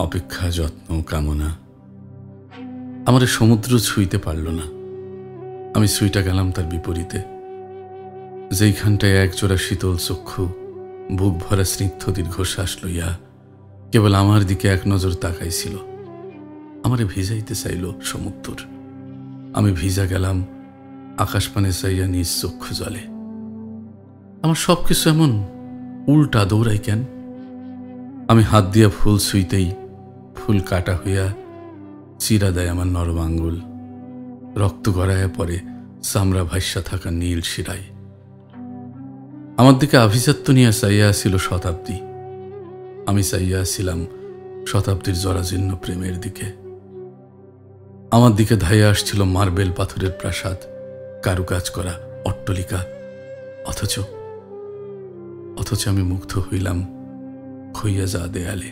অপেক্ষা, যত্ন, কামনা আমার সমুদ্র ছুঁইতে পারল না। আমি ছুঁইটা গেলাম তার বিপরীতে, যেইখানটায় একজোড়া শীতল চক্ষু বুক ভরা স্নিগ্ধ দীর্ঘশ্বাস লইয়া কেবল আমার দিকে এক নজর তাকাইছিল। আমারে ভিজাইতে চাইল সমুদ্র। আমি ভিজা গেলাম আকাশপানে চাইয়া নিজ চক্ষু জলে। আমার সবকিছু এমন উল্টা দৌড়াই কেন? আমি হাত দিয়া ফুল ছুঁইতেই ফুল কাটা হইয়া চিরা দেয় আমার নরম আঙ্গুল, রক্ত গড়াইয়া পড়ে চামড়া ভাইসা থাকা নীল শিরায়। আমার দিকে আভিজাত্য নিয়ে চাইয়া ছিল শতাব্দী। আমি চাইয়া ছিলাম শতাব্দীর জরাজীর্ণ প্রেমের দিকে। আমার দিকে ধাইয়া আসছিল মার্বেল পাথরের প্রাসাদ, কারুকাজ করা অট্টলিকা। অথচ আমি মুগ্ধ হইলাম খইয়া যা দেয়ালে।